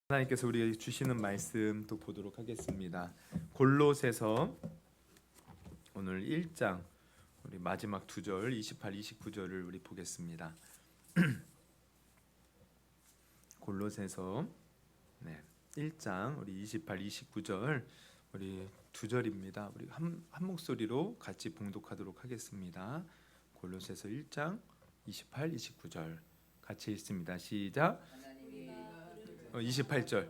하나님께서 우리에게 주시는 말씀 또 보도록 하겠습니다. 골로새서 오늘 1장 우리 마지막 두 절 28, 29절을 우리 보겠습니다. 골로새서 1장 우리 28, 29절 우리 두 절입니다. 우리 한 목소리로 같이 봉독하도록 하겠습니다. 골로새서 1장 28, 29절 같이 읽습니다. 시작. 28절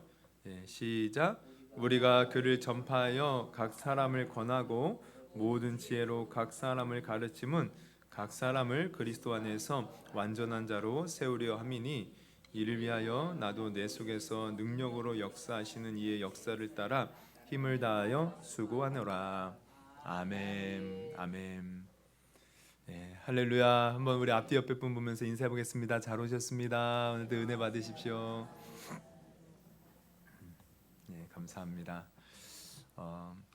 시작. 우리가 그를 전파하여 각 사람을 권하고 모든 지혜로 각 사람을 가르침은 각 사람을 그리스도 안에서 완전한 자로 세우려 함이니 이를 위하여 나도 내 속에서 능력으로 역사하시는 이의 역사를 따라 힘을 다하여 수고하노라. 아멘. 아멘. 할렐루야. 한번 우리 앞뒤 옆에 분 보면서 인사해 보겠습니다. 잘 오셨습니다. 오늘도 은혜 받으십시오. 감사합니다.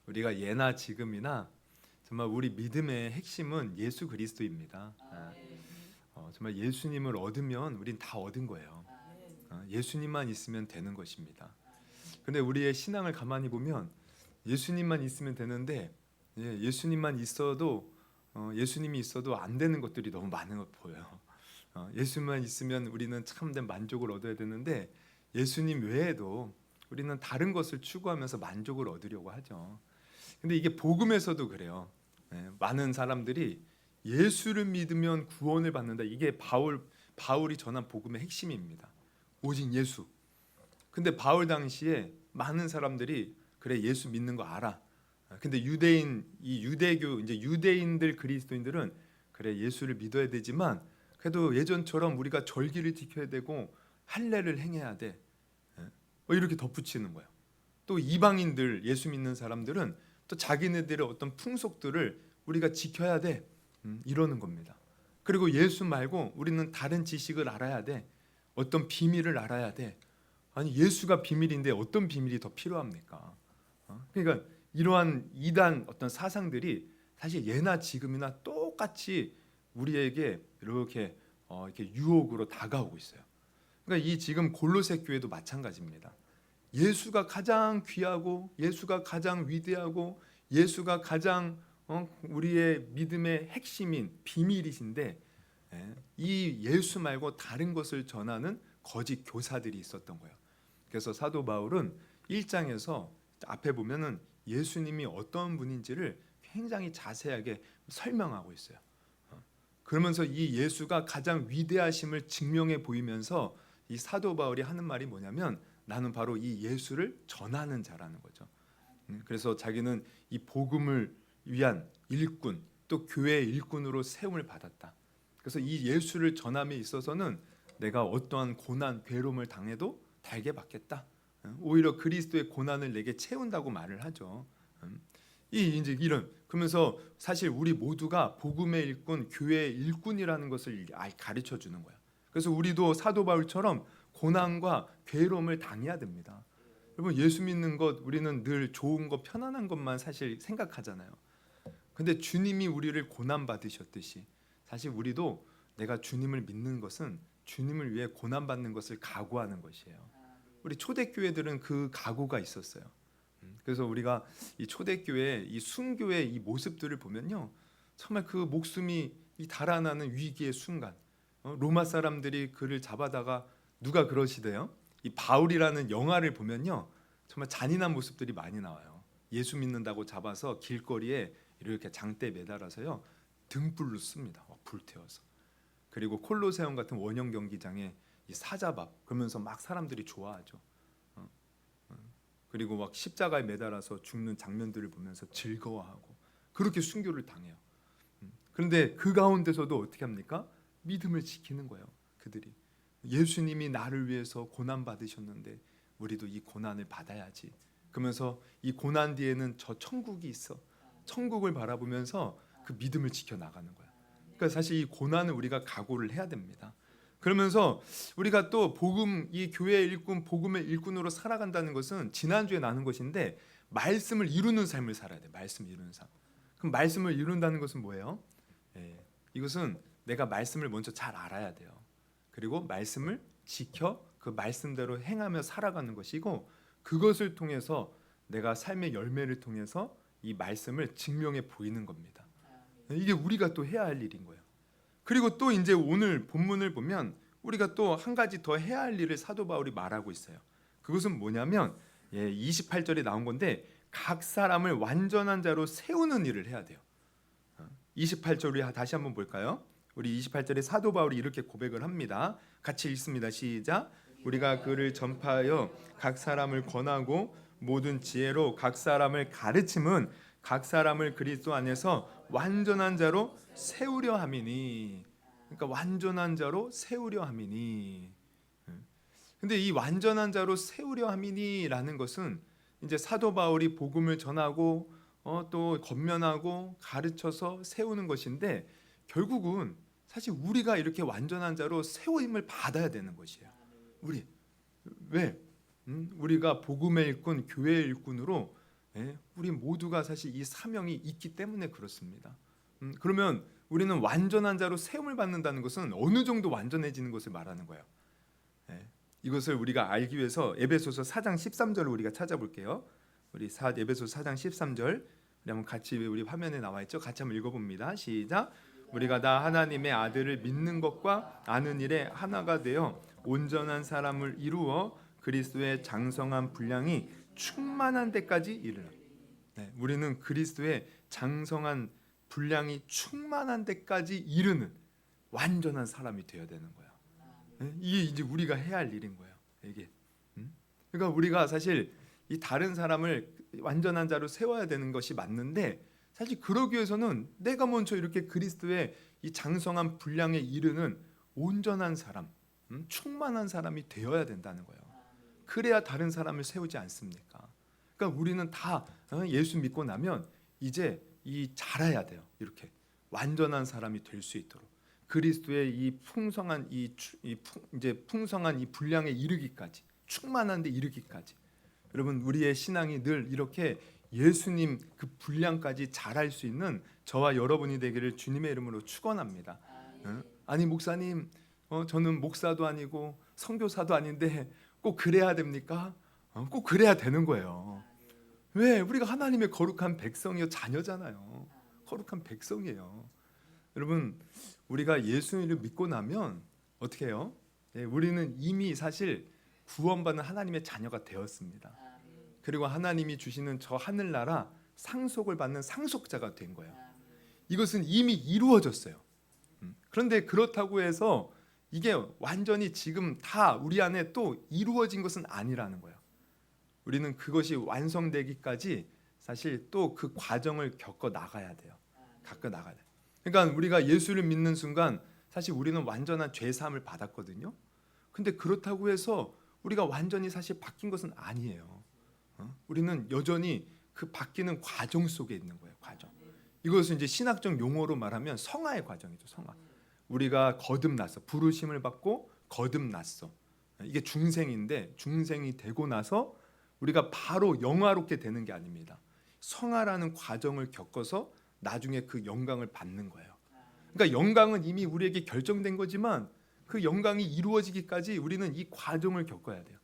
우리가 예나 지금이나 정말 우리 믿음의 핵심은 예수 그리스도입니다. 정말 예수님을 얻으면 우린 다 얻은 거예요. 예수님만 있으면 되는 것입니다. 근데 우리의 신앙을 가만히 보면 예수님만 있으면 되는데 예수님만 있어도 예수님이 있어도 안 되는 것들이 너무 많은 것 보여요. 예수님만 있으면 우리는 참된 만족을 얻어야 되는데 예수님 외에도 우리는 다른 것을 추구하면서 만족을 얻으려고 하죠. 근데 이게 복음에서도 그래요. 많은 사람들이 예수를 믿으면 구원을 받는다. 이게 바울이 전한 복음의 핵심입니다. 오직 예수. 근데 바울 당시에 많은 사람들이 그래 예수 믿는 거 알아. 근데 유대교 이제 유대인들 그리스도인들은 그래 예수를 믿어야 되지만 그래도 예전처럼 우리가 절기를 지켜야 되고 할례를 행해야 돼. 이렇게 덧붙이는 거예요. 또 이방인들 예수 믿는 사람들은 또 자기네들의 어떤 풍속들을 우리가 지켜야 돼. 이러는 겁니다. 그리고 예수 말고 우리는 다른 지식을 알아야 돼. 어떤 비밀을 알아야 돼. 아니 예수가 비밀인데 어떤 비밀이 더 필요합니까? 그러니까 이러한 이단 어떤 사상들이 사실 예나 지금이나 똑같이 우리에게 이렇게 유혹으로 다가오고 있어요. 그러니까 이 지금 골로새 교회도 마찬가지입니다. 예수가 가장 귀하고 예수가 가장 위대하고 예수가 가장 우리의 믿음의 핵심인 비밀이신데 이 예수 말고 다른 것을 전하는 거짓 교사들이 있었던 거예요. 그래서 사도 바울은 1장에서 앞에 보면은 예수님이 어떤 분인지를 굉장히 자세하게 설명하고 있어요. 그러면서 이 예수가 가장 위대하심을 증명해 보이면서 이 사도 바울이 하는 말이 뭐냐면 나는 바로 이 예수를 전하는 자라는 거죠. 그래서 자기는 이 복음을 위한 일꾼 또 교회의 일꾼으로 세움을 받았다. 그래서 이 예수를 전함에 있어서는 내가 어떠한 고난 괴로움을 당해도 달게 받겠다. 오히려 그리스도의 고난을 내게 채운다고 말을 하죠. 이제 이런 그러면서 사실 우리 모두가 복음의 일꾼, 교회의 일꾼이라는 것을 가르쳐 주는 거야. 그래서 우리도 사도 바울처럼 고난과 괴로움을 당해야 됩니다. 여러분 예수 믿는 것 우리는 늘 좋은 것 편안한 것만 사실 생각하잖아요. 근데 주님이 우리를 고난 받으셨듯이 사실 우리도 내가 주님을 믿는 것은 주님을 위해 고난 받는 것을 각오하는 것이에요. 우리 초대교회들은 그 각오가 있었어요. 그래서 우리가 이 초대교회 이 순교의 이 모습들을 보면요 정말 그 목숨이 이 달아나는 위기의 순간 로마 사람들이 그를 잡아다가 누가 그러시대요? 이 바울이라는 영화를 보면요 정말 잔인한 모습들이 많이 나와요. 예수 믿는다고 잡아서 길거리에 이렇게 장대에 매달아서요 등불로 씁니다. 불태워서. 그리고 콜로세움 같은 원형 경기장에 이 사자밥 그러면서 막 사람들이 좋아하죠. 그리고 막 십자가에 매달아서 죽는 장면들을 보면서 즐거워하고 그렇게 순교를 당해요. 그런데 그 가운데서도 어떻게 합니까? 믿음을 지키는 거예요. 그들이 예수님이 나를 위해서 고난 받으셨는데 우리도 이 고난을 받아야지. 그러면서 이 고난 뒤에는 저 천국이 있어. 천국을 바라보면서 그 믿음을 지켜 나가는 거야. 그러니까 사실 이 고난을 우리가 각오를 해야 됩니다. 그러면서 우리가 또 복음 이 교회의 일꾼 복음의 일꾼으로 살아간다는 것은 지난주에 나눈 것인데 말씀을 이루는 삶을 살아야 돼. 말씀 이루는 삶. 그럼 말씀을 이룬다는 것은 뭐예요? 이것은 내가 말씀을 먼저 잘 알아야 돼요. 그리고 말씀을 지켜 그 말씀대로 행하며 살아가는 것이고, 그것을 통해서 내가 삶의 열매를 통해서 이 말씀을 증명해 보이는 겁니다. 이게 우리가 또 해야 할 일인 거예요. 그리고 또 이제 오늘 본문을 보면 우리가 또 한 가지 더 해야 할 일을 사도 바울이 말하고 있어요. 그것은 뭐냐면 28절에 나온 건데, 각 사람을 완전한 자로 세우는 일을 해야 돼요. 28절 우리 다시 한번 볼까요? 우리 28절에 사도 바울이 이렇게 고백을 합니다. 같이 읽습니다. 시작. 우리가 그를 전파하여 각 사람을 권하고 모든 지혜로 각 사람을 가르침은 각 사람을 그리스도 안에서 완전한 자로 세우려 함이니. 그러니까 완전한 자로 세우려 함이니. 근데 이 완전한 자로 세우려 함이니라는 것은 이제 사도 바울이 복음을 전하고 또 권면하고 가르쳐서 세우는 것인데, 결국은 사실 우리가 이렇게 완전한 자로 세우임을 받아야 되는 것이에요. 우리 왜? 우리가 복음의 일꾼, 교회의 일꾼으로 우리 모두가 사실 이 사명이 있기 때문에 그렇습니다. 그러면 우리는 완전한 자로 세움을 받는다는 것은 어느 정도 완전해지는 것을 말하는 거예요. 이것을 우리가 알기 위해서 에베소서 4장 13절을 우리가 찾아볼게요. 우리 에베소서 4장 13절 우리 한번 같이, 우리 화면에 나와 있죠? 같이 한번 읽어봅니다. 시작. 우리가 다 하나님의 아들을 믿는 것과 아는 일에 하나가 되어 온전한 사람을 이루어 그리스도의 장성한 분량이 충만한 데까지 이르라. 우리는 그리스도의 장성한 분량이 충만한 데까지 이르는 완전한 사람이 되어야 되는 거예요. 이게 이제 우리가 해야 할 일인 거예요. 이게. 그러니까 우리가 사실 이 다른 사람을 완전한 자로 세워야 되는 것이 맞는데, 사실 그러기 위해서는 내가 먼저 이렇게 그리스도의 이 장성한 분량에 이르는 온전한 사람, 충만한 사람이 되어야 된다는 거예요. 그래야 다른 사람을 세우지 않습니까? 그러니까 우리는 다 예수 믿고 나면 이제 이 자라야 돼요. 이렇게 완전한 사람이 될 수 있도록 그리스도의 이 풍성한 이제 풍성한 이 분량에 이르기까지, 충만한 데 이르기까지. 여러분, 우리의 신앙이 늘 이렇게 예수님 그 분량까지 자랄 수 있는 저와 여러분이 되기를 주님의 이름으로 축원합니다. 아니 목사님, 저는 목사도 아니고 선교사도 아닌데 꼭 그래야 됩니까? 꼭 그래야 되는 거예요. 왜? 우리가 하나님의 거룩한 백성이요, 자녀잖아요. 거룩한 백성이에요. 여러분, 우리가 예수님을 믿고 나면 어떻게 해요? 우리는 이미 사실 구원받는 하나님의 자녀가 되었습니다. 그리고 하나님이 주시는 저 하늘나라 상속을 받는 상속자가 된 거예요. 이것은 이미 이루어졌어요. 그런데 그렇다고 해서 이게 완전히 지금 다 우리 안에 또 이루어진 것은 아니라는 거예요. 우리는 그것이 완성되기까지 사실 또 그 과정을 겪어 나가야 돼요. 그러니까 우리가 예수를 믿는 순간 사실 우리는 완전한 죄 사함을 받았거든요. 근데 그렇다고 해서 우리가 완전히 사실 바뀐 것은 아니에요. 우리는 여전히 그 바뀌는 과정 속에 있는 거예요. 과정. 이것은 이제 신학적 용어로 말하면 성화의 과정이죠. 성화. 우리가 거듭났어. 부르심을 받고 거듭났어. 이게 중생인데, 중생이 되고 나서 우리가 바로 영화롭게 되는 게 아닙니다. 성화라는 과정을 겪어서 나중에 그 영광을 받는 거예요. 그러니까 영광은 이미 우리에게 결정된 거지만 그 영광이 이루어지기까지 우리는 이 과정을 겪어야 돼요.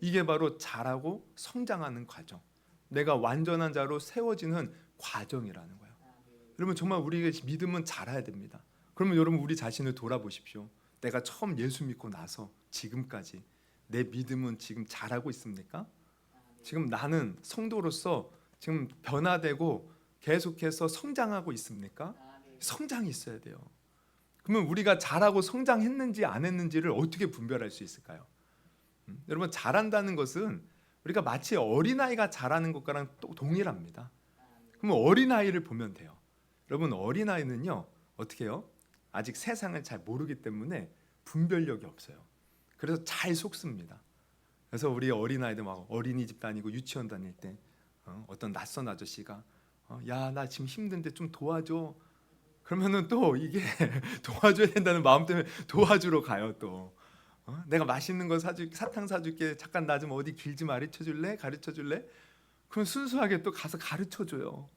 이게 바로 자라고 성장하는 과정, 내가 완전한 자로 세워지는 과정이라는 거예요. 여러분, 정말 우리의 믿음은 자라야 됩니다. 그러면 여러분, 우리 자신을 돌아보십시오. 내가 처음 예수 믿고 나서 지금까지 내 믿음은 지금 자라고 있습니까? 지금 나는 성도로서 지금 변화되고 계속해서 성장하고 있습니까? 성장이 있어야 돼요. 그러면 우리가 자라고 성장했는지 안 했는지를 어떻게 분별할 수 있을까요? 여러분, 자란다는 것은 우리가 마치 어린아이가 자라는 것과는 또 동일합니다. 그러면 어린아이를 보면 돼요. 여러분, 어린아이는요 어떻게 해요? 아직 세상을 잘 모르기 때문에 분별력이 없어요. 그래서 잘 속습니다. 그래서 우리 어린아이들 막 어린이집 다니고 유치원 다닐 때 어떤 낯선 아저씨가 야, 나 지금 힘든데 좀 도와줘. 그러면은 또 이게 도와줘야 된다는 마음 때문에 도와주러 가요. 또 내가 맛있는 거 사줄게, 사탕 사줄게. 잠깐 나 좀 어디 길 좀 가르쳐줄래? 그럼 순수하게 또 가서 가르쳐줘요.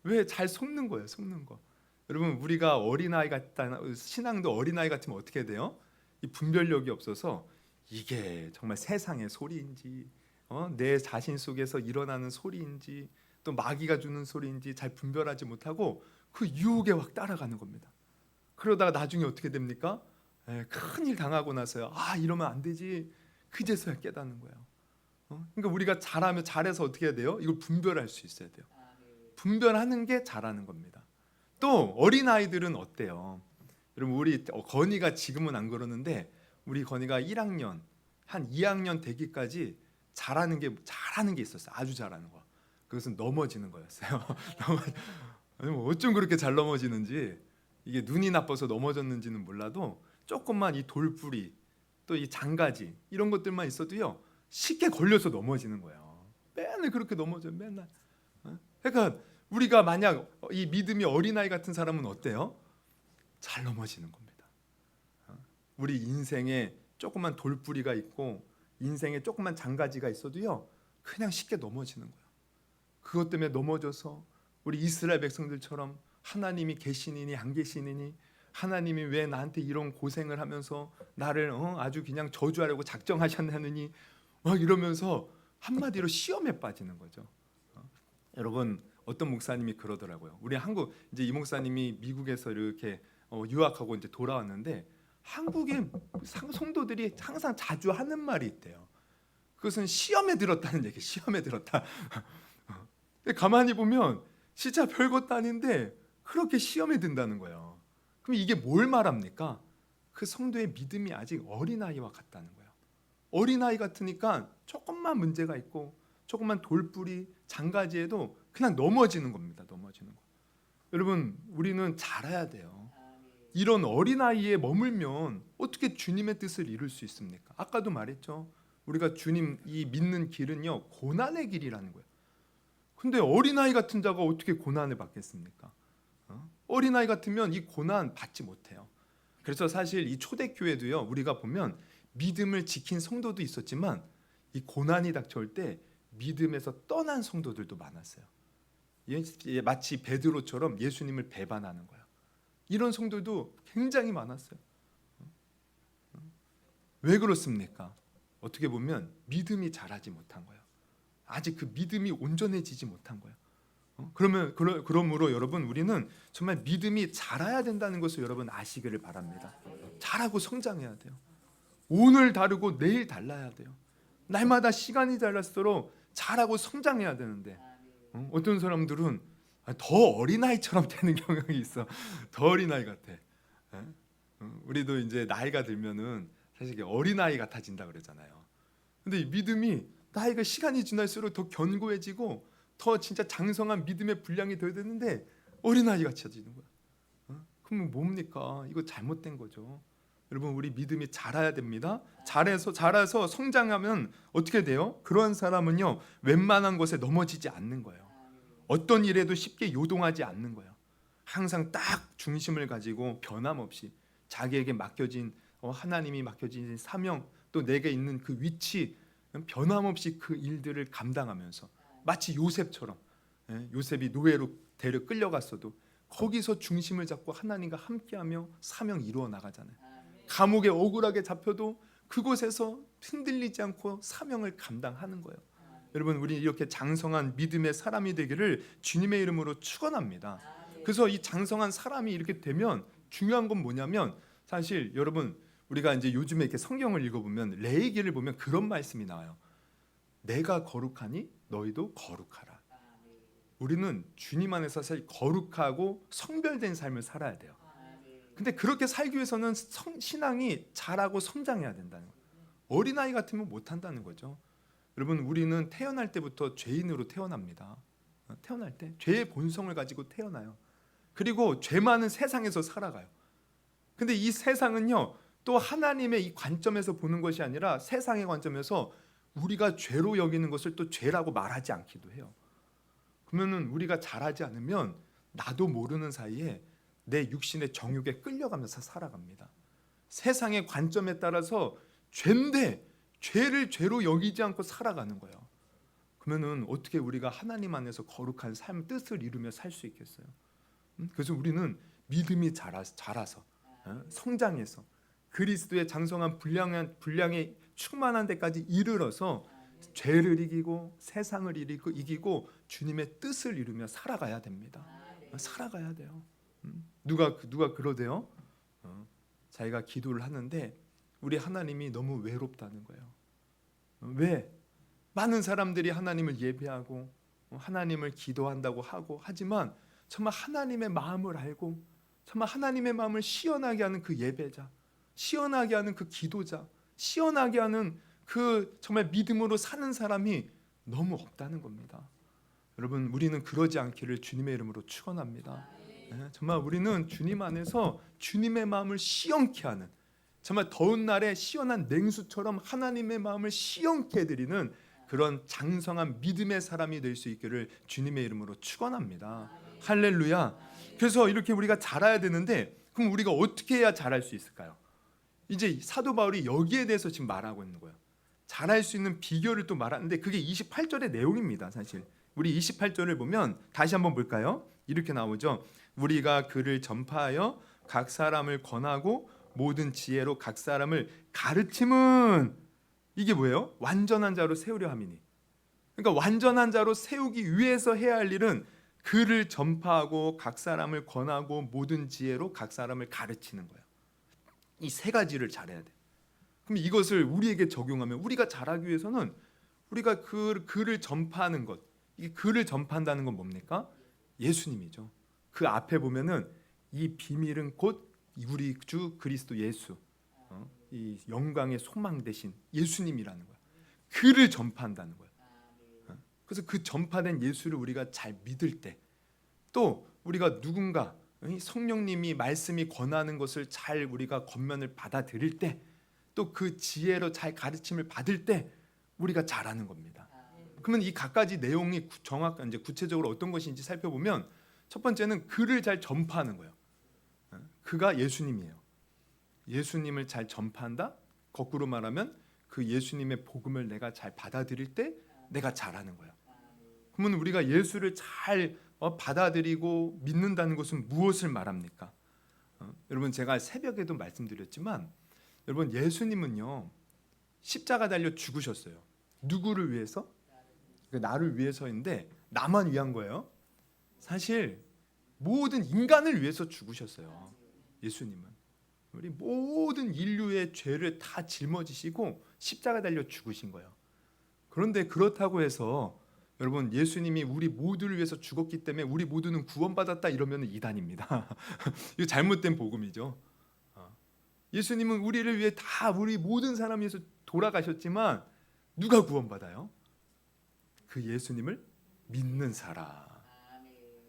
왜? 잘 속는 거예요. 속는 거. 여러분, 우리가 어린아이 같다, 신앙도 어린아이 같으면 어떻게 돼요? 이 분별력이 없어서 이게 정말 세상의 소리인지 내 자신 속에서 일어나는 소리인지 또 마귀가 주는 소리인지 잘 분별하지 못하고 그 유혹에 확 따라가는 겁니다. 그러다가 나중에 어떻게 됩니까? 큰일 당하고 나서요. 이러면 안 되지. 그제서야 깨닫는 거예요. 그러니까 우리가 잘해서 어떻게 해야 돼요? 이걸 분별할 수 있어야 돼요. 분별하는 게 잘하는 겁니다. 또 어린아이들은 어때요? 여러분 우리 건이가 지금은 안 그러는데 우리 건이가 1학년 한 2학년 되기까지 잘하는 게 있었어요. 아주 잘하는 거. 그것은 넘어지는 거였어요. 어쩜 그렇게 잘 넘어지는지, 이게 눈이 나빠서 넘어졌는지는 몰라도 조금만 이 돌뿌리 또 이 장가지 이런 것들만 있어도요 쉽게 걸려서 넘어지는 거예요. 맨날 그렇게 넘어져요. 맨날. 그러니까 우리가 만약 이 믿음이 어린아이 같은 사람은 어때요? 잘 넘어지는 겁니다. 우리 인생에 조그만 돌뿌리가 있고 인생에 조그만 장가지가 있어도요 그냥 쉽게 넘어지는 거예요. 그것 때문에 넘어져서 우리 이스라엘 백성들처럼 하나님이 계시니니 안 계시니니, 하나님이 왜 나한테 이런 고생을 하면서 나를 아주 그냥 저주하려고 작정하셨느니 막 이러면서 한마디로 시험에 빠지는 거죠. 여러분 어떤 목사님이 그러더라고요. 우리 한국 이제 이 목사님이 미국에서 이렇게 유학하고 이제 돌아왔는데 한국의 성도들이 항상 자주 하는 말이 있대요. 그것은 시험에 들었다는 얘기. 시험에 들었다. 가만히 보면 진짜 별것도 아닌데 그렇게 시험에 든다는 거예요. 그럼 이게 뭘 말합니까? 그 성도의 믿음이 아직 어린아이와 같다는 거예요. 어린아이 같으니까 조금만 문제가 있고 조금만 돌뿌리 장가지에도 그냥 넘어지는 겁니다. 넘어지는 거. 여러분 우리는 잘해야 돼요. 이런 어린아이에 머물면 어떻게 주님의 뜻을 이룰 수 있습니까? 아까도 말했죠. 우리가 주님 이 믿는 길은요 고난의 길이라는 거예요. 근데 어린아이 같은 자가 어떻게 고난을 받겠습니까? 어린아이 같으면 이 고난 받지 못해요. 그래서 사실 이 초대교회도요 우리가 보면 믿음을 지킨 성도도 있었지만 이 고난이 닥쳐올 때 믿음에서 떠난 성도들도 많았어요. 마치 베드로처럼 예수님을 배반하는 거예요. 이런 성도도 굉장히 많았어요. 왜 그렇습니까? 어떻게 보면 믿음이 자라지 못한 거예요. 아직 그 믿음이 온전해지지 못한 거예요. 그러므로 여러분 우리는 정말 믿음이 자라야 된다는 것을 여러분 아시기를 바랍니다. 자라고 성장해야 돼요. 오늘 다르고 내일 달라야 돼요. 날마다 시간이 달랄수록 자라고 성장해야 되는데 어떤 사람들은 더 어린아이처럼 되는 경향이 있어. 더 어린아이 같아. 우리도 이제 나이가 들면은 사실 어린아이 같아진다 그러잖아요. 근데 이 믿음이 나이가 시간이 지날수록 더 견고해지고 더 진짜 장성한 믿음의 분량이 더 되는데 어린아이 같이 해지는 거야. 그러면 뭡니까? 이거 잘못된 거죠. 여러분 우리 믿음이 자라야 됩니다. 자라서 성장하면 어떻게 돼요? 그런 사람은요 웬만한 것에 넘어지지 않는 거예요. 어떤 일에도 쉽게 요동하지 않는 거예요. 항상 딱 중심을 가지고 변함없이 자기에게 맡겨진 하나님이 맡겨진 사명 또 내게 있는 그 위치 변함없이 그 일들을 감당하면서 마치 요셉처럼 요셉이 노예로 데려 끌려갔어도 거기서 중심을 잡고 하나님과 함께하며 사명 이루어 나가잖아요. 감옥에 억울하게 잡혀도 그곳에서 흔들리지 않고 사명을 감당하는 거예요. 여러분 우리 이렇게 장성한 믿음의 사람이 되기를 주님의 이름으로 축원합니다. 그래서 이 장성한 사람이 이렇게 되면 중요한 건 뭐냐면 사실 여러분 우리가 이제 요즘에 이렇게 성경을 읽어보면 레위기를 보면 그런 말씀이 나와요. 내가 거룩하니 너희도 거룩하라. 우리는 주님 안에서 사실 거룩하고 성별된 삶을 살아야 돼요. 근데 그렇게 살기 위해서는 신앙이 자라고 성장해야 된다는 거예요. 어린아이 같으면 못한다는 거죠. 여러분 우리는 태어날 때부터 죄인으로 태어납니다. 태어날 때 죄의 본성을 가지고 태어나요. 그리고 죄 많은 세상에서 살아가요. 근데 이 세상은요 또 하나님의 이 관점에서 보는 것이 아니라 세상의 관점에서 우리가 죄로 여기는 것을 또 죄라고 말하지 않기도 해요. 그러면은 우리가 잘하지 않으면 나도 모르는 사이에 내 육신의 정욕에 끌려가면서 살아갑니다. 세상의 관점에 따라서 죄인데 죄를 죄로 여기지 않고 살아가는 거예요. 그러면은 어떻게 우리가 하나님 안에서 거룩한 삶 뜻을 이루며 살 수 있겠어요? 그래서 우리는 믿음이 자라서 성장해서 그리스도의 장성한 분량의 충만한 데까지 이르러서 죄를 이기고 세상을 이기고 주님의 뜻을 이루며 살아가야 됩니다. 살아가야 돼요. 누가 그러대요? 자기가 기도를 하는데 우리 하나님이 너무 외롭다는 거예요. 왜? 많은 사람들이 하나님을 예배하고 하나님을 기도한다고 하고 하지만 정말 하나님의 마음을 알고 정말 하나님의 마음을 시원하게 하는 그 예배자, 시원하게 하는 그 기도자, 시원하게 하는 그 정말 믿음으로 사는 사람이 너무 없다는 겁니다. 여러분, 우리는 그러지 않기를 주님의 이름으로 축원합니다. 정말 우리는 주님 안에서 주님의 마음을 시원케 하는, 정말 더운 날에 시원한 냉수처럼 하나님의 마음을 시원케 해드리는 그런 장성한 믿음의 사람이 될 수 있기를 주님의 이름으로 축원합니다. 할렐루야. 그래서 이렇게 우리가 자라야 되는데, 그럼 우리가 어떻게 해야 자랄 수 있을까요? 이제 사도 바울이 여기에 대해서 지금 말하고 있는 거예요. 자랄 수 있는 비결을 또 말하는데 그게 28절의 내용입니다. 사실 우리 28절을 보면 다시 한번 볼까요? 이렇게 나오죠. 우리가 그를 전파하여 각 사람을 권하고 모든 지혜로 각 사람을 가르침은, 이게 뭐예요? 완전한 자로 세우려 함이니. 그러니까 완전한 자로 세우기 위해서 해야 할 일은 그를 전파하고 각 사람을 권하고 모든 지혜로 각 사람을 가르치는 거예요. 이 세 가지를 잘해야 돼. 그럼 이것을 우리에게 적용하면 우리가 잘하기 위해서는 우리가 그를 전파하는 것, 이 그를 전파한다는 건 뭡니까? 예수님이죠. 그 앞에 보면은 이 비밀은 곧 우리 주 그리스도 예수, 이 영광의 소망 되신 예수님이라는 거야. 그를 전파한다는 거야. 그래서 그 전파된 예수를 우리가 잘 믿을 때, 또 우리가 누군가 성령님이 말씀이 권하는 것을 잘 우리가 권면을 받아들일 때, 또 그 지혜로 잘 가르침을 받을 때 우리가 잘하는 겁니다. 그러면 이 각가지 내용이 정확한 이제 구체적으로 어떤 것인지 살펴보면, 첫 번째는 그를 잘 전파하는 거예요. 그가 예수님이에요. 예수님을 잘 전파한다. 거꾸로 말하면 그 예수님의 복음을 내가 잘 받아들일 때 내가 잘하는 거예요. 그러면 우리가 예수를 잘 받아들이고 믿는다는 것은 무엇을 말합니까? 여러분, 제가 새벽에도 말씀드렸지만, 여러분, 예수님은요 십자가 달려 죽으셨어요. 누구를 위해서? 나를 위해서인데, 나만 위한 거예요. 사실 모든 인간을 위해서 죽으셨어요. 예수님은 우리 모든 인류의 죄를 다 짊어지시고 십자가 달려 죽으신 거예요. 그런데 그렇다고 해서 여러분, 예수님이 우리 모두를 위해서 죽었기 때문에 우리 모두는 구원받았다 이러면 이단입니다. 이거 잘못된 복음이죠. 예수님은 우리를 위해 다 우리 모든 사람 위해서 돌아가셨지만 누가 구원받아요? 그 예수님을 믿는 사람.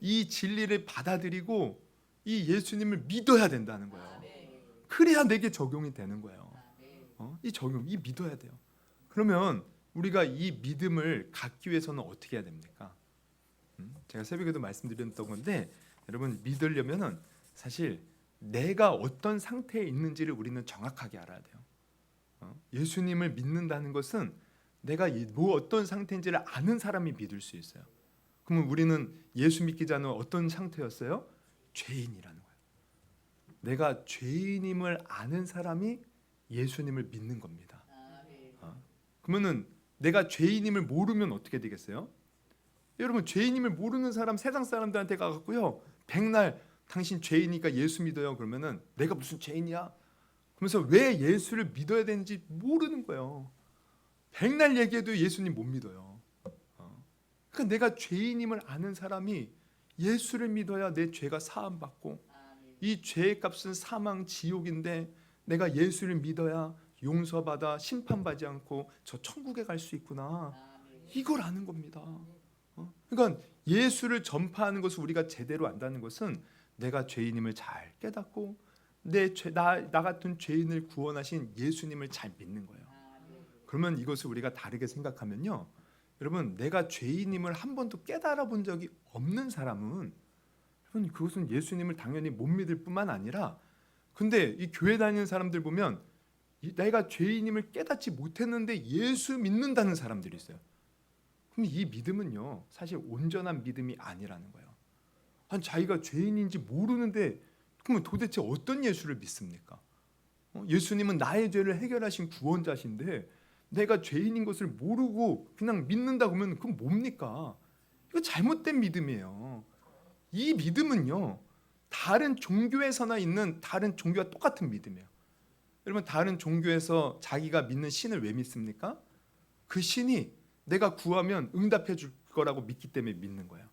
이 진리를 받아들이고 이 예수님을 믿어야 된다는 거예요. 그래야 내게 적용이 되는 거예요. 이 믿어야 돼요. 그러면 우리가 이 믿음을 갖기 위해서는 어떻게 해야 됩니까? 제가 새벽에도 말씀드렸던 건데, 여러분, 믿으려면은 사실 내가 어떤 상태에 있는지를 우리는 정확하게 알아야 돼요. 예수님을 믿는다는 것은 내가 뭐 어떤 상태인지를 아는 사람이 믿을 수 있어요. 그러면 우리는 예수 믿기 전에 어떤 상태였어요? 죄인이라는 거예요. 내가 죄인임을 아는 사람이 예수님을 믿는 겁니다. 그러면은 내가 죄인임을 모르면 어떻게 되겠어요? 여러분, 죄인임을 모르는 사람 세상 사람들한테 가갖고요, 백날 당신 죄인이니까 예수 믿어요 그러면은 내가 무슨 죄인이야? 그러면서 왜 예수를 믿어야 되는지 모르는 거예요. 백날 얘기해도 예수님 못 믿어요. 그러니까 내가 죄인임을 아는 사람이 예수를 믿어야 내 죄가 사함받고, 이 죄의 값은 사망 지옥인데 내가 예수를 믿어야 용서받아 심판받지 않고 저 천국에 갈 수 있구나, 이걸 아는 겁니다. 그러니까 예수를 전파하는 것을 우리가 제대로 안다는 것은 내가 죄인임을 잘 깨닫고 나 같은 죄인을 구원하신 예수님을 잘 믿는 거예요. 그러면 이것을 우리가 다르게 생각하면요, 여러분, 내가 죄인임을 한 번도 깨달아 본 적이 없는 사람은, 여러분, 그것은 예수님을 당연히 못 믿을 뿐만 아니라, 근데 이 교회 다니는 사람들 보면 내가 죄인임을 깨닫지 못했는데 예수 믿는다는 사람들이 있어요. 그럼 이 믿음은요 사실 온전한 믿음이 아니라는 거예요. 아니, 자기가 죄인인지 모르는데 그러면 도대체 어떤 예수를 믿습니까? 예수님은 나의 죄를 해결하신 구원자신데 내가 죄인인 것을 모르고 그냥 믿는다 그러면 그건 뭡니까? 이거 잘못된 믿음이에요. 이 믿음은요, 다른 종교에서나 있는 다른 종교와 똑같은 믿음이에요. 여러분, 다른 종교에서 자기가 믿는 신을 왜 믿습니까? 그 신이 내가 구하면 응답해 줄 거라고 믿기 때문에 믿는 거예요.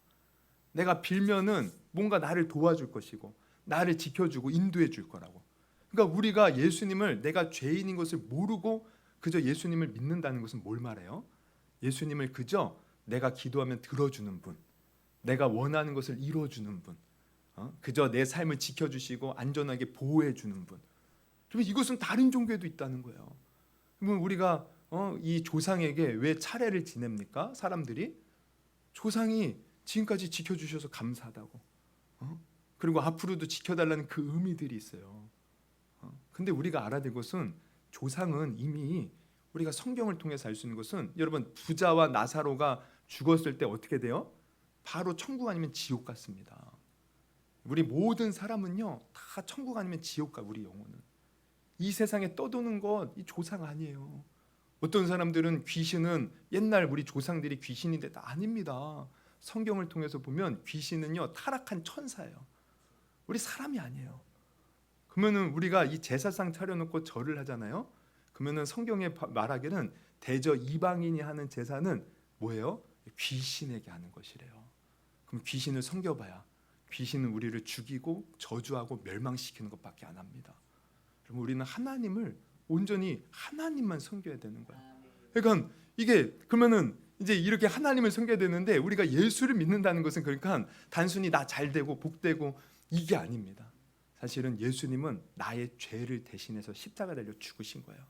내가 빌면은 뭔가 나를 도와줄 것이고 나를 지켜주고 인도해 줄 거라고. 그러니까 우리가 예수님을, 내가 죄인인 것을 모르고 그저 예수님을 믿는다는 것은 뭘 말해요? 예수님을 그저 내가 기도하면 들어주는 분, 내가 원하는 것을 이루어주는 분, 그저 내 삶을 지켜주시고 안전하게 보호해주는 분. 그러면 이것은 다른 종교에도 있다는 거예요. 그러면 우리가 이 조상에게 왜 차례를 지냅니까? 사람들이 조상이 지금까지 지켜주셔서 감사하다고, 그리고 앞으로도 지켜달라는 그 의미들이 있어요. 근데 우리가 알아야 될 것은, 조상은 이미 우리가 성경을 통해서 알 수 있는 것은, 여러분, 부자와 나사로가 죽었을 때 어떻게 돼요? 바로 천국 아니면 지옥 같습니다. 우리 모든 사람은요, 다 천국 아니면 지옥 가. 우리 영혼은 이 세상에 떠도는 것, 이 조상 아니에요. 어떤 사람들은 귀신은 옛날 우리 조상들이 귀신인데 아닙니다. 성경을 통해서 보면 귀신은요, 타락한 천사예요. 우리 사람이 아니에요. 그러면은 우리가 이 제사상 차려놓고 절을 하잖아요. 그러면은 성경에 말하기는 대저 이방인이 하는 제사는 뭐예요? 귀신에게 하는 것이래요. 그럼 귀신을 섬겨봐야 귀신은 우리를 죽이고 저주하고 멸망시키는 것밖에 안 합니다. 그럼 우리는 하나님을 온전히 하나님만 섬겨야 되는 거예요. 그러니까 이게 그러면은 이제 이렇게 하나님을 섬겨야 되는데, 우리가 예수를 믿는다는 것은 그러니까 단순히 나 잘되고 복되고 이게 아닙니다. 사실은 예수님은 나의 죄를 대신해서 십자가 달려 죽으신 거예요.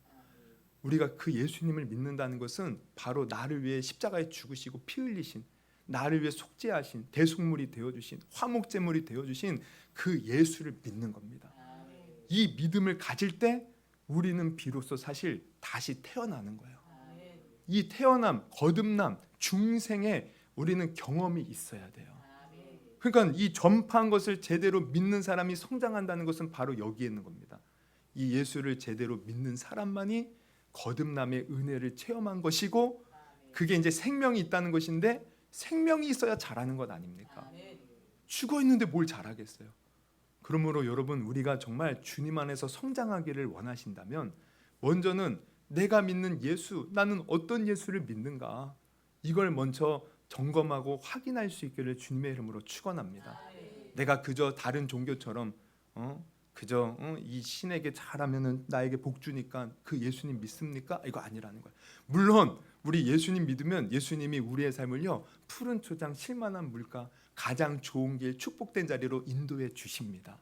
우리가 그 예수님을 믿는다는 것은 바로 나를 위해 십자가에 죽으시고 피 흘리신, 나를 위해 속죄하신, 대속물이 되어주신, 화목제물이 되어주신 그 예수를 믿는 겁니다. 이 믿음을 가질 때 우리는 비로소 사실 다시 태어나는 거예요. 이 태어남, 거듭남, 중생에 우리는 경험이 있어야 돼요. 그러니까 이 전파한 것을 제대로 믿는 사람이 성장한다는 것은 바로 여기에 있는 겁니다. 이 예수를 제대로 믿는 사람만이 거듭남의 은혜를 체험한 것이고, 그게 이제 생명이 있다는 것인데, 생명이 있어야 잘하는 것 아닙니까? 죽어 있는데 뭘 잘하겠어요? 그러므로 여러분, 우리가 정말 주님 안에서 성장하기를 원하신다면, 먼저는 내가 믿는 예수, 나는 어떤 예수를 믿는가, 이걸 먼저 점검하고 확인할 수 있기를 주님의 이름으로 축원합니다. 내가 그저 다른 종교처럼 그저 이 신에게 잘하면은 나에게 복 주니까 그 예수님 믿습니까? 이거 아니라는 거예요. 물론 우리 예수님 믿으면 예수님이 우리의 삶을요, 푸른 초장, 실만한 물가, 가장 좋은 길, 축복된 자리로 인도해 주십니다.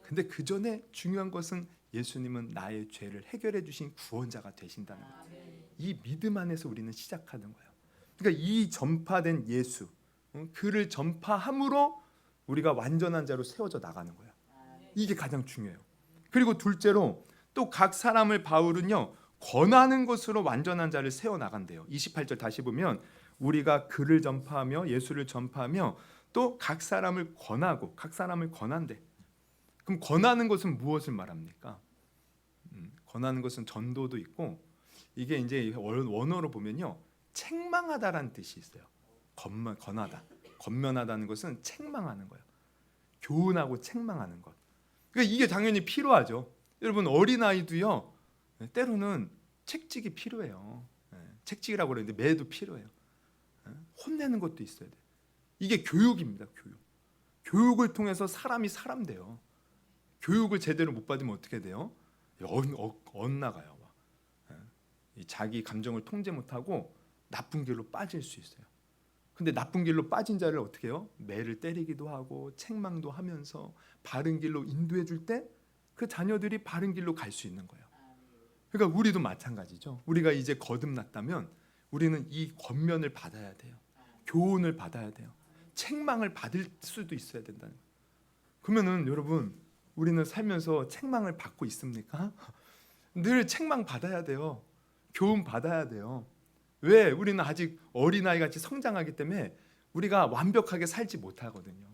근데 그 전에 중요한 것은 예수님은 나의 죄를 해결해 주신 구원자가 되신다는 거예요. 이 믿음 안에서 우리는 시작하는 거예요. 그러니까 이 전파된 예수, 그를 전파함으로 우리가 완전한 자로 세워져 나가는 거예요. 이게 가장 중요해요. 그리고 둘째로 또 각 사람을 바울은요, 권하는 것으로 완전한 자를 세워 나간대요. 28절 다시 보면, 우리가 그를 전파하며 예수를 전파하며 또 각 사람을 권하고, 각 사람을 권한대. 그럼 권하는 것은 무엇을 말합니까? 권하는 것은 전도도 있고, 이게 이제 원어로 보면요, 책망하다라는 뜻이 있어요. 권하다, 권면하다는 것은 책망하는 거예요. 교훈하고 책망하는 것. 그러니까 이게 당연히 필요하죠. 여러분, 어린아이도요, 때로는 책찍이 필요해요. 책찍이라고 그러는데 매도 필요해요. 혼내는 것도 있어야 돼요. 이게 교육입니다. 교육을 통해서 사람이 사람 돼요. 교육을 제대로 못 받으면 어떻게 돼요? 엇나가요. 자기 감정을 통제 못하고 나쁜 길로 빠질 수 있어요. 근데 나쁜 길로 빠진 자를 어떻게 해요? 매를 때리기도 하고 책망도 하면서 바른 길로 인도해 줄 때 그 자녀들이 바른 길로 갈 수 있는 거예요. 그러니까 우리도 마찬가지죠. 우리가 이제 거듭났다면 우리는 이 권면을 받아야 돼요. 교훈을 받아야 돼요. 책망을 받을 수도 있어야 된다는 거예요. 그러면은 여러분, 우리는 살면서 책망을 받고 있습니까? 늘 책망 받아야 돼요. 교훈 받아야 돼요. 왜? 우리는 아직 어린아이같이 성장하기 때문에 우리가 완벽하게 살지 못하거든요.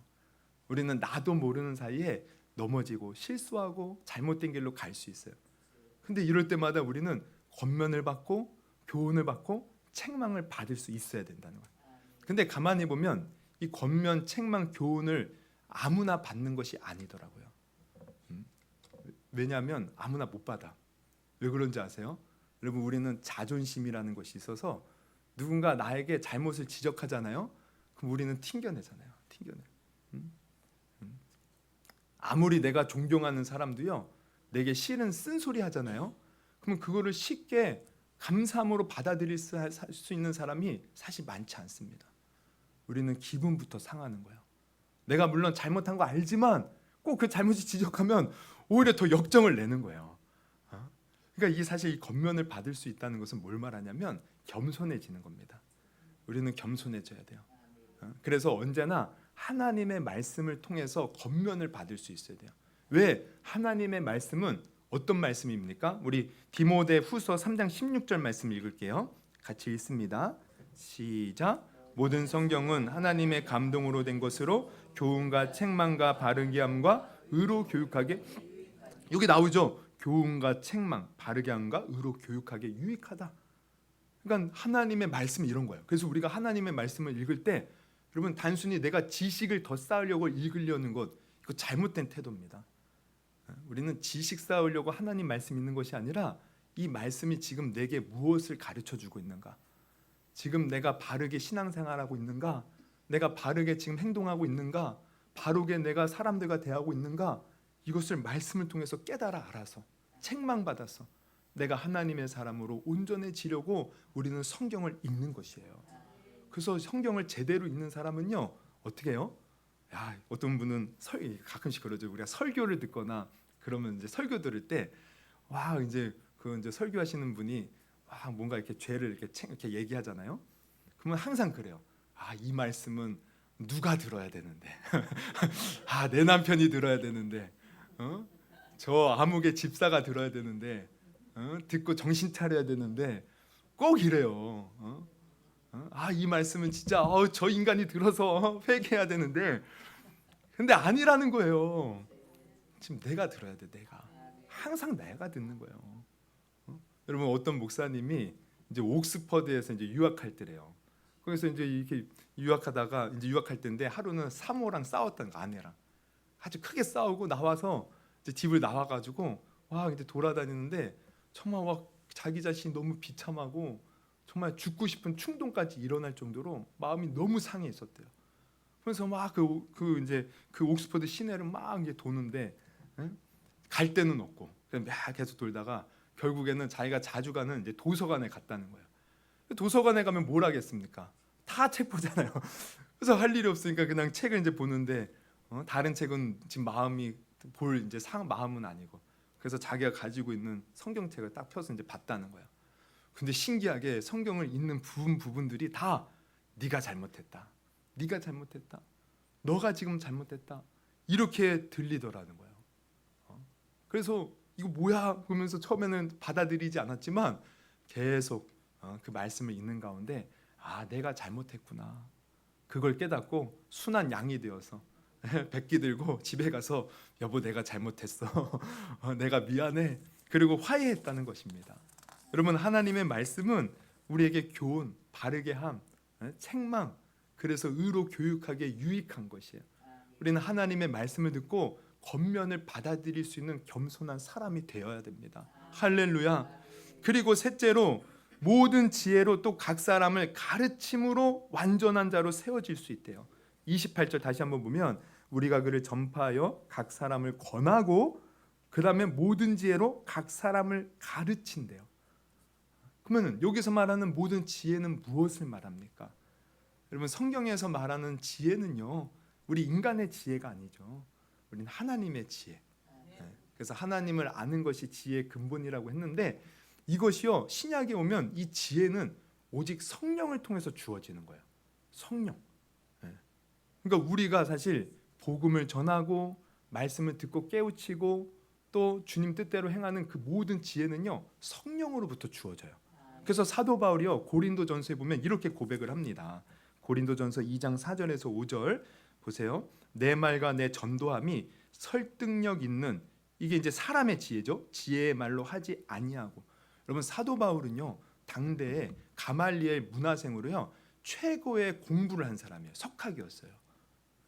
우리는 나도 모르는 사이에 넘어지고 실수하고 잘못된 길로 갈 수 있어요. 근데 이럴 때마다 우리는 권면을 받고 교훈을 받고 책망을 받을 수 있어야 된다는 거예요. 근데 가만히 보면 이 권면, 책망, 교훈을 아무나 받는 것이 아니더라고요. 왜냐하면 아무나 못 받아. 왜 그런지 아세요? 여러분, 우리는 자존심이라는 것이 있어서 누군가 나에게 잘못을 지적하잖아요. 그럼 우리는 튕겨내잖아요. 튕겨내. 아무리 내가 존경하는 사람도요, 내게 싫은 쓴소리 하잖아요. 그러면 그거를 쉽게 감사함으로 받아들일 수 있는 사람이 사실 많지 않습니다. 우리는 기분부터 상하는 거예요. 내가 물론 잘못한 거 알지만 꼭 그 잘못이 지적하면 오히려 더 역정을 내는 거예요. 그러니까 이 사실 이 권면을 받을 수 있다는 것은 뭘 말하냐면 겸손해지는 겁니다. 우리는 겸손해져야 돼요. 그래서 언제나 하나님의 말씀을 통해서 권면을 받을 수 있어야 돼요. 왜? 하나님의 말씀은 어떤 말씀입니까? 우리 디모데후서 3장 16절 말씀 읽을게요. 같이 읽습니다. 시작. 모든 성경은 하나님의 감동으로 된 것으로 교훈과 책망과 바르게 함과 의로 교육하게, 여기 나오죠. 교훈과 책망, 바르게 함과 의로 교육하게 유익하다. 그러니까 하나님의 말씀이 이런 거예요. 그래서 우리가 하나님의 말씀을 읽을 때 여러분, 단순히 내가 지식을 더 쌓으려고 읽으려는 것, 이거 잘못된 태도입니다. 우리는 지식 쌓으려고 하나님 말씀 읽는 것이 아니라 이 말씀이 지금 내게 무엇을 가르쳐주고 있는가, 지금 내가 바르게 신앙생활하고 있는가, 내가 바르게 지금 행동하고 있는가, 바르게 내가 사람들과 대하고 있는가, 이것을 말씀을 통해서 깨달아 알아서 책망받아서 내가 하나님의 사람으로 온전해지려고 우리는 성경을 읽는 것이에요. 그래서 성경을 제대로 읽는 사람은요, 어떻게 해요? 야, 어떤 분은 가끔씩 그러죠. 우리가 설교를 듣거나 그러면 이제 설교 들을 때 와, 이제 그 이제 설교하시는 분이 와, 뭔가 이렇게 죄를 이렇게 얘기하잖아요. 그러면 항상 그래요. 아, 이 말씀은 누가 들어야 되는데, 아, 내 남편이 들어야 되는데, 저 아무개 집사가 들어야 되는데, 듣고 정신 차려야 되는데, 꼭 이래요. 아, 이 말씀은 진짜 저 인간이 들어서 회개해야 되는데, 근데 아니라는 거예요. 지금 내가 들어야 돼. 내가 항상 내가 듣는 거예요. 여러분, 어떤 목사님이 이제 옥스퍼드에서 이제 유학할 때래요. 거기서 이제 이렇게 유학하다가 이제 유학할 때인데 하루는 사모랑 싸웠던 거, 아내랑 아주 크게 싸우고 나와서 이제 집을 나와가지고 와, 이제 돌아다니는데 정말 막 자기 자신이 너무 비참하고 정말 죽고 싶은 충동까지 일어날 정도로 마음이 너무 상해 있었대요. 그래서 막 이제 그 옥스퍼드 시내를 막 이제 도는데 갈 데는 없고 그냥 막 계속 돌다가 결국에는 자기가 자주 가는 이제 도서관에 갔다는 거예요. 도서관에 가면 뭘 하겠습니까? 다 책 보잖아요. 그래서 할 일이 없으니까 그냥 책을 이제 보는데 다른 책은 지금 마음이 볼 이제 마음은 아니고, 그래서 자기가 가지고 있는 성경책을 딱 펴서 이제 봤다는 거예요. 근데 신기하게 성경을 읽는 부분들이 다 네가 잘못했다, 네가 잘못했다, 너가 지금 잘못했다, 이렇게 들리더라는 거예요. 그래서 이거 뭐야 그러면서 처음에는 받아들이지 않았지만 계속 그 말씀을 읽는 가운데 아, 내가 잘못했구나, 그걸 깨닫고 순한 양이 되어서 백기 들고 집에 가서 여보, 내가 잘못했어, 내가 미안해, 그리고 화해했다는 것입니다. 여러분, 하나님의 말씀은 우리에게 교훈, 바르게 함, 책망, 그래서 의로 교육하게 유익한 것이에요. 우리는 하나님의 말씀을 듣고 권면을 받아들일 수 있는 겸손한 사람이 되어야 됩니다. 할렐루야. 그리고 셋째로 모든 지혜로 또 각 사람을 가르침으로 완전한 자로 세워질 수 있대요. 28절 다시 한번 보면 우리가 그를 전파하여 각 사람을 권하고 그 다음에 모든 지혜로 각 사람을 가르친대요. 그러면 여기서 말하는 모든 지혜는 무엇을 말합니까? 여러분, 성경에서 말하는 지혜는요, 우리 인간의 지혜가 아니죠. 우리는 하나님의 지혜. 그래서 하나님을 아는 것이 지혜의 근본이라고 했는데, 이것이요, 신약에 오면 이 지혜는 오직 성령을 통해서 주어지는 거예요. 성령. 그러니까 우리가 사실 복음을 전하고 말씀을 듣고 깨우치고 또 주님 뜻대로 행하는 그 모든 지혜는요, 성령으로부터 주어져요. 그래서 사도 바울이요, 고린도전서에 보면 이렇게 고백을 합니다. 고린도전서 2장 4절에서 5절 보세요. 내 말과 내 전도함이 설득력 있는, 이게 이제 사람의 지혜죠. 지혜의 말로 하지 아니하고. 여러분, 사도 바울은요, 당대에 가말리엘 문화생으로요 최고의 공부를 한 사람이에요. 석학이었어요.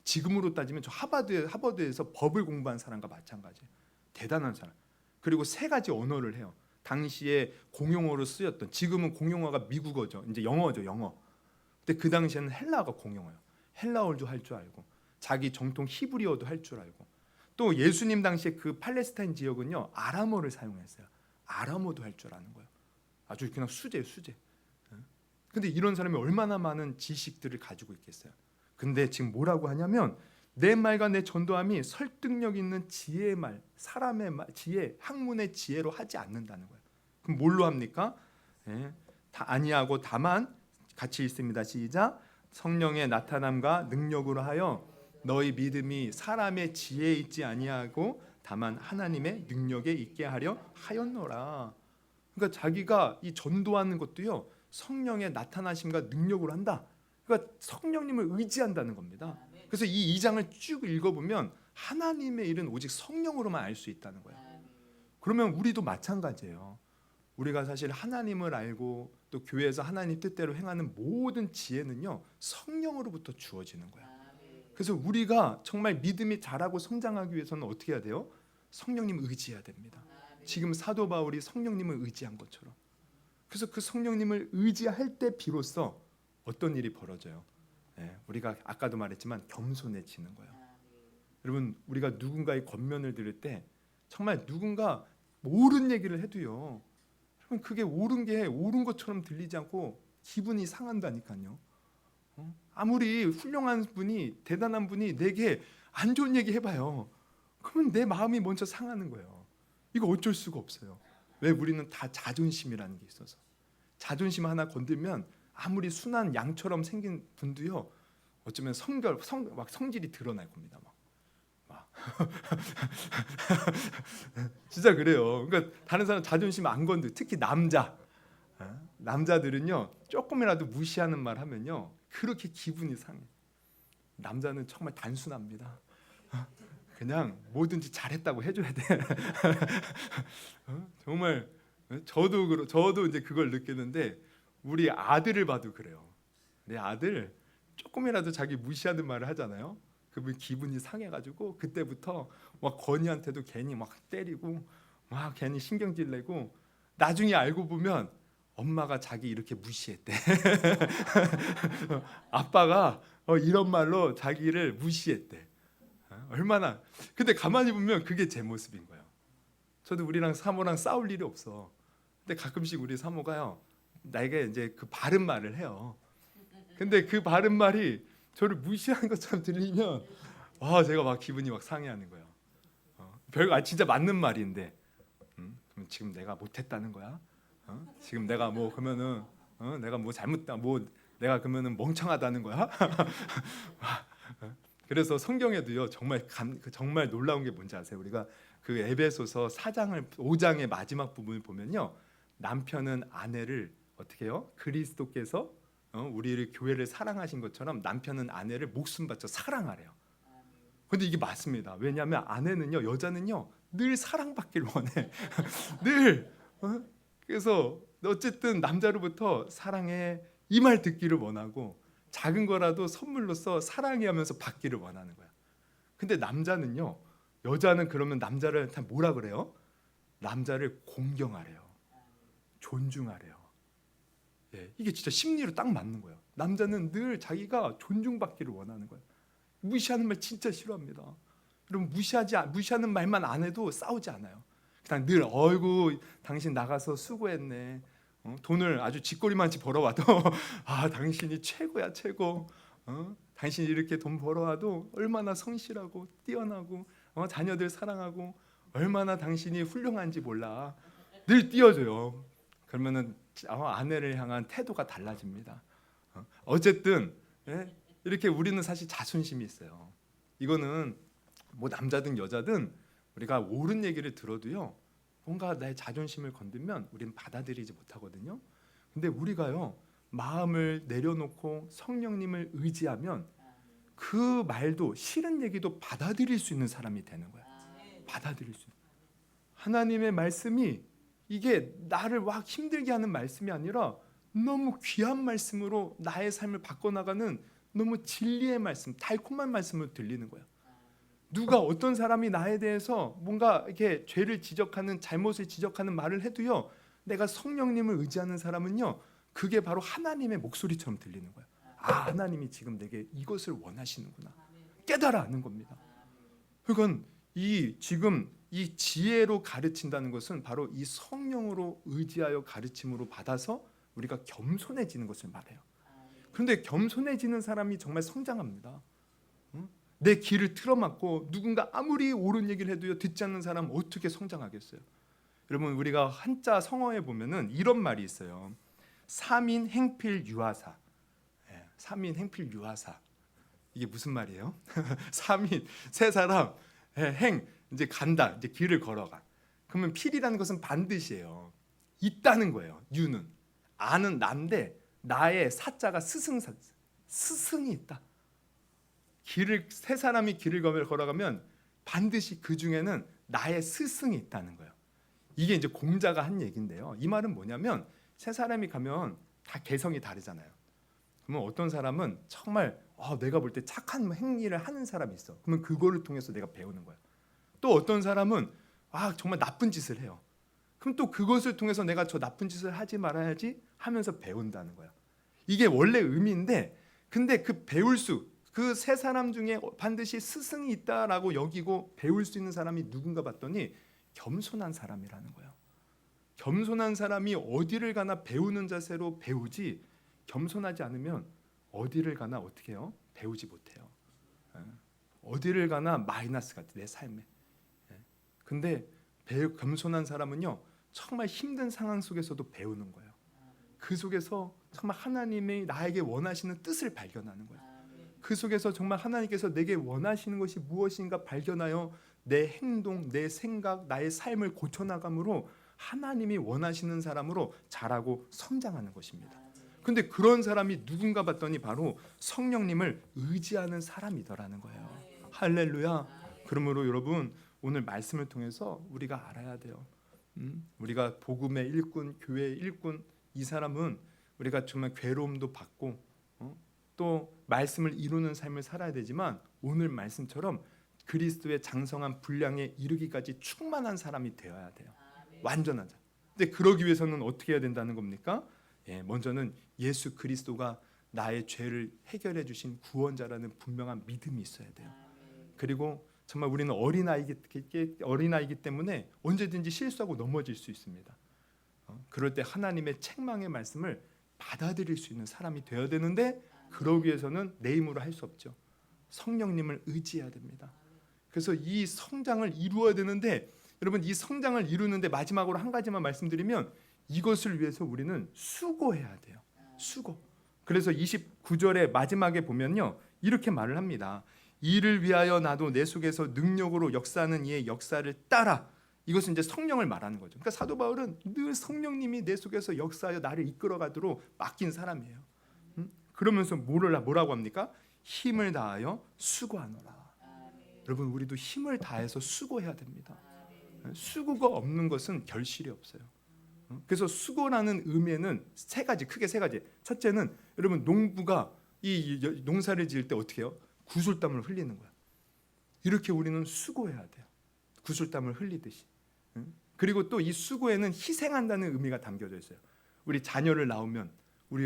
지금으로 따지면 저 하버드에서 법을 공부한 사람과 마찬가지예요. 대단한 사람. 그리고 3가지 언어를 해요. 당시에 공용어로 쓰였던, 지금은 공용어가 미국어죠. 이제 영어죠, 영어. 근데 그 당시에는 헬라어가 공용어예요. 헬라어도 할 줄 알고, 자기 정통 히브리어도 할 줄 알고, 또 예수님 당시에 그 팔레스타인 지역은요 아람어를 사용했어요. 아람어도 할 줄 아는 거예요. 아주 그냥 수제예요, 수제. 근데 이런 사람이 얼마나 많은 지식들을 가지고 있겠어요. 근데 지금 뭐라고 하냐면 내 말과 내 전도함이 설득력 있는 지혜의 말, 사람의 말, 지혜, 학문의 지혜로 하지 않는다는 거예요. 그럼 뭘로 합니까? 다 아니하고 다만 같이 있습니다. 시작. 성령의 나타남과 능력으로 하여 너희 믿음이 사람의 지혜에 있지 아니하고 다만 하나님의 능력에 있게 하려 하였노라. 그러니까 자기가 이 전도하는 것도요 성령의 나타나심과 능력으로 한다. 그러니까 성령님을 의지한다는 겁니다. 그래서 이 2장을 쭉 읽어보면 하나님의 일은 오직 성령으로만 알 수 있다는 거예요. 그러면 우리도 마찬가지예요. 우리가 사실 하나님을 알고 또 교회에서 하나님 뜻대로 행하는 모든 지혜는요 성령으로부터 주어지는 거예요. 그래서 우리가 정말 믿음이 자라고 성장하기 위해서는 어떻게 해야 돼요? 성령님을 의지해야 됩니다. 지금 사도 바울이 성령님을 의지한 것처럼. 그래서 그 성령님을 의지할 때 비로소 어떤 일이 벌어져요? 우리가 아까도 말했지만 겸손해지는 거예요. 여러분, 우리가 누군가의 권면을 들을 때 정말 누군가 옳은 얘기를 해도요, 여러분 그게 옳은 게 옳은 것처럼 들리지 않고 기분이 상한다니까요. 아무리 훌륭한 분이, 대단한 분이 내게 안 좋은 얘기 해봐요. 그러면 내 마음이 먼저 상하는 거예요. 이거 어쩔 수가 없어요. 왜? 우리는 다 자존심이라는 게 있어서. 자존심 하나 건들면 아무리 순한 양처럼 생긴 분도요 어쩌면 성질이 드러날 겁니다. 막. 진짜 그래요. 그러니까 다른 사람 자존심 안 건드. 특히 남자들은요 조금이라도 무시하는 말 하면요 그렇게 기분이 상해. 남자는 정말 단순합니다. 그냥 뭐든지 잘했다고 해줘야 돼. 정말 저도 이제 그걸 느끼는데 우리 아들을 봐도 그래요. 내 아들 조금이라도 자기 무시하는 말을 하잖아요. 그러면 기분이 상해가지고 그때부터 막 건이한테도 괜히 막 때리고 막 괜히 신경질 내고 나중에 알고 보면 엄마가 자기 이렇게 무시했대. 아빠가 이런 말로 자기를 무시했대. 얼마나. 근데 가만히 보면 그게 제 모습인 거예요. 저도 우리랑 사모랑 싸울 일이 없어. 근데 가끔씩 우리 사모가요 나에게 이제 그 바른 말을 해요. 근데 그 바른 말이 저를 무시하는 것처럼 들리면 제가 막 기분이 막 상해하는 거예요. 별거 진짜 맞는 말인데 그럼 지금 내가 못했다는 거야? 지금 내가 뭐 그러면은 내가 뭐 잘못다 뭐 내가 그러면은 멍청하다는 거야? 그래서 성경에도요 정말 놀라운 게 뭔지 아세요? 우리가 그 에베소서 5장의 마지막 부분을 보면요 남편은 아내를 어떻게 해요? 그리스도께서 우리를 교회를 사랑하신 것처럼 남편은 아내를 목숨 바쳐 사랑하래요. 근데 이게 맞습니다. 왜냐하면 아내는요 여자는요 늘 사랑받기를 원해. 늘. 그래서 어쨌든 남자로부터 사랑해 이 말 듣기를 원하고 작은 거라도 선물로서 사랑해 하면서 받기를 원하는 거야. 근데 남자는요 여자는 그러면 남자를 다 뭐라 그래요? 남자를 공경하래요. 존중하래요. 이게 진짜 심리로 딱 맞는 거예요. 남자는 늘 자기가 존중받기를 원하는 거예요. 무시하는 말 진짜 싫어합니다. 여러분 무시하는 말만 안 해도 싸우지 않아요. 그냥 늘 어이구 당신 나가서 수고했네. 돈을 아주 쥐꼬리만치 벌어와도 당신이 최고야 최고. 당신이 이렇게 돈 벌어와도 얼마나 성실하고 뛰어나고 자녀들 사랑하고 얼마나 당신이 훌륭한지 몰라. 늘 띄워줘요. 그러면은 아내를 향한 태도가 달라집니다. 어쨌든 이렇게 우리는 사실 자존심이 있어요. 이거는 뭐 남자든 여자든 우리가 옳은 얘기를 들어도요 뭔가 나의 자존심을 건들면 우리는 받아들이지 못하거든요. 근데 우리가요 마음을 내려놓고 성령님을 의지하면 그 말도 싫은 얘기도 받아들일 수 있는 사람이 되는 거야. 받아들일 수 있는. 하나님의 말씀이 이게 나를 막 힘들게 하는 말씀이 아니라 너무 귀한 말씀으로 나의 삶을 바꿔나가는 너무 진리의 말씀, 달콤한 말씀으로 들리는 거예요. 누가 어떤 사람이 나에 대해서 뭔가 이렇게 죄를 지적하는, 잘못을 지적하는 말을 해도요, 내가 성령님을 의지하는 사람은요, 그게 바로 하나님의 목소리처럼 들리는 거예요. 아, 하나님이 지금 내게 이것을 원하시는구나, 깨달아 아는 겁니다. 그러니까 지금 이 지혜로 가르친다는 것은 바로 이 성령으로 의지하여 가르침으로 받아서 우리가 겸손해지는 것을 말해요. 그런데 겸손해지는 사람이 정말 성장합니다. 내 길을 틀어막고 누군가 아무리 옳은 얘기를 해도요, 듣지 않는 사람은 어떻게 성장하겠어요? 여러분, 우리가 한자 성어에 보면은 이런 말이 있어요. 삼인 행필 유하사. 삼인 행필 유하사. 이게 무슨 말이에요? 삼인, 세 사람, 행, 이제 간다, 이제 길을 걸어가. 그러면 필이라는 것은 반드시예요. 있다는 거예요. 유는, 아는 난데 나의 사자가 스승이 있다. 세 사람이 길을 걸어가면 반드시 그 중에는 나의 스승이 있다는 거예요. 이게 이제 공자가 한 얘기인데요. 이 말은 뭐냐면, 세 사람이 가면 다 개성이 다르잖아요. 그러면 어떤 사람은 정말 내가 볼 때 착한 행위를 하는 사람이 있어. 그러면 그거를 통해서 내가 배우는 거예요. 또 어떤 사람은 정말 나쁜 짓을 해요. 그럼 또 그것을 통해서 내가 저 나쁜 짓을 하지 말아야지 하면서 배운다는 거예요. 이게 원래 의미인데, 근데 그 세 사람 중에 반드시 스승이 있다라고 여기고 배울 수 있는 사람이 누군가 봤더니 겸손한 사람이라는 거예요. 겸손한 사람이 어디를 가나 배우는 자세로 배우지, 겸손하지 않으면 어디를 가나 어떻게 해요? 배우지 못해요. 어디를 가나 마이너스 같아, 내 삶에. 근데 겸손한 사람은요, 정말 힘든 상황 속에서도 배우는 거예요. 그 속에서 정말 하나님이 나에게 원하시는 뜻을 발견하는 거예요. 그 속에서 정말 하나님께서 내게 원하시는 것이 무엇인가 발견하여 내 행동, 내 생각, 나의 삶을 고쳐나감으로 하나님이 원하시는 사람으로 자라고 성장하는 것입니다. 근데 그런 사람이 누군가 봤더니 바로 성령님을 의지하는 사람이더라는 거예요. 할렐루야. 그러므로 여러분, 오늘 말씀을 통해서 우리가 알아야 돼요. 우리가 복음의 일꾼, 교회의 일꾼, 이 사람은 우리가 정말 괴로움도 받고 또 말씀을 이루는 삶을 살아야 되지만, 오늘 말씀처럼 그리스도의 장성한 분량에 이르기까지 충만한 사람이 되어야 돼요. 완전한 자. 근데 그러기 위해서는 어떻게 해야 된다는 겁니까? 먼저는 예수 그리스도가 나의 죄를 해결해 주신 구원자라는 분명한 믿음이 있어야 돼요. 그리고 정말 우리는 어린아이기 때문에 언제든지 실수하고 넘어질 수 있습니다. 그럴 때 하나님의 책망의 말씀을 받아들일 수 있는 사람이 되어야 되는데, 그러기 위해서는 내 힘으로 할 수 없죠. 성령님을 의지해야 됩니다. 그래서 이 성장을 이루어야 되는데, 여러분, 이 성장을 이루는데 마지막으로 한 가지만 말씀드리면, 이것을 위해서 우리는 수고해야 돼요. 수고. 그래서 29절의 마지막에 보면요, 이렇게 말을 합니다. 이를 위하여 나도 내 속에서 능력으로 역사하는 이의 역사를 따라. 이것은 이제 성령을 말하는 거죠. 그러니까 사도 바울은 늘 성령님이 내 속에서 역사하여 나를 이끌어가도록 맡긴 사람이에요. 그러면서 뭐라고 합니까? 힘을 다하여 수고하노라. 여러분, 우리도 힘을 다해서 수고해야 됩니다. 수고가 없는 것은 결실이 없어요. 그래서 수고라는 의미에는 크게 세 가지. 첫째는, 여러분, 농부가 이 농사를 지을 때 어떻게 해요? 구슬땀을 흘리는 거야. 이렇게 우리는 수고해야 돼요. 구슬땀을 흘리듯이. 그리고 또 이 수고에는 희생한다는 의미가 담겨져 있어요. 우리 자녀를 낳으면 우리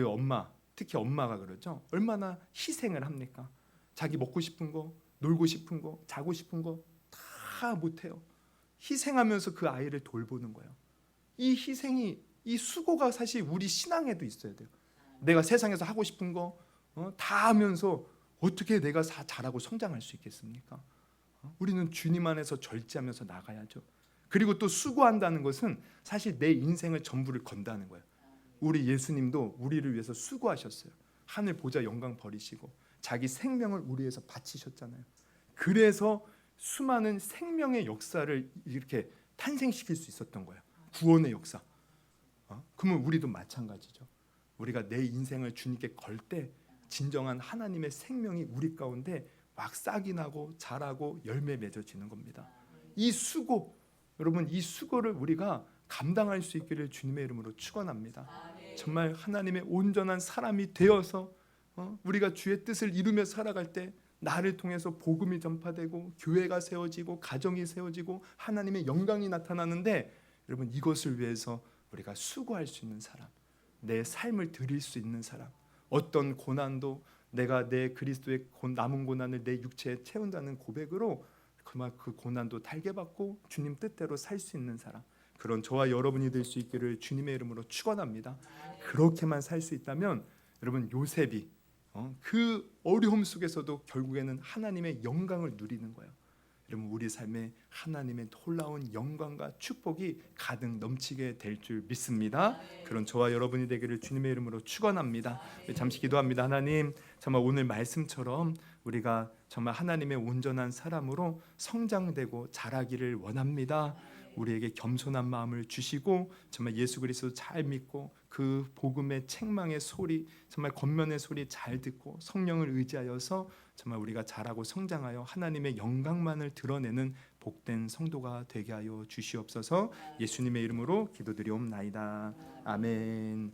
특히 엄마가 그러죠. 얼마나 희생을 합니까? 자기 먹고 싶은 거, 놀고 싶은 거, 자고 싶은 거 다 못해요. 희생하면서 그 아이를 돌보는 거예요. 이 희생이, 이 수고가 사실 우리 신앙에도 있어야 돼요. 내가 세상에서 하고 싶은 거 다 하면서 어떻게 내가 잘하고 성장할 수 있겠습니까? 우리는 주님 안에서 절제하면서 나가야죠. 그리고 또 수고한다는 것은 사실 내 인생을 전부를 건다는 거예요. 우리 예수님도 우리를 위해서 수고하셨어요. 하늘 보좌 영광 버리시고 자기 생명을 우리 위해서 바치셨잖아요. 그래서 수많은 생명의 역사를 이렇게 탄생시킬 수 있었던 거예요. 구원의 역사. 그러면 우리도 마찬가지죠. 우리가 내 인생을 주님께 걸 때 진정한 하나님의 생명이 우리 가운데 막 싹이 나고 자라고 열매 맺어지는 겁니다. 이 수고, 여러분, 이 수고를 우리가 감당할 수 있기를 주님의 이름으로 축원합니다. 정말 하나님의 온전한 사람이 되어서 우리가 주의 뜻을 이루며 살아갈 때 나를 통해서 복음이 전파되고 교회가 세워지고 가정이 세워지고 하나님의 영광이 나타나는데, 여러분 이것을 위해서 우리가 수고할 수 있는 사람, 내 삶을 드릴 수 있는 사람, 어떤 고난도 내가 내 그리스도의 남은 고난을 내 육체에 채운다는 고백으로 그 고난도 달게 받고 주님 뜻대로 살 수 있는 사람, 그런 저와 여러분이 될 수 있기를 주님의 이름으로 축원합니다. 그렇게만 살 수 있다면 여러분 요셉이 그 어려움 속에서도 결국에는 하나님의 영광을 누리는 거예요. 여러분 우리 삶에 하나님의 놀라운 영광과 축복이 가득 넘치게 될 줄 믿습니다. 그런 저와 여러분이 되기를 주님의 이름으로 축원합니다. 잠시 기도합니다. 하나님, 정말 오늘 말씀처럼 우리가 정말 하나님의 온전한 사람으로 성장되고 자라기를 원합니다. 우리에게 겸손한 마음을 주시고 정말 예수 그리스도 잘 믿고 그 복음의 책망의 소리, 정말 권면의 소리 잘 듣고 성령을 의지하여서 정말 우리가 자라고 성장하여 하나님의 영광만을 드러내는 복된 성도가 되게 하여 주시옵소서. 예수님의 이름으로 기도드리옵나이다. 아멘.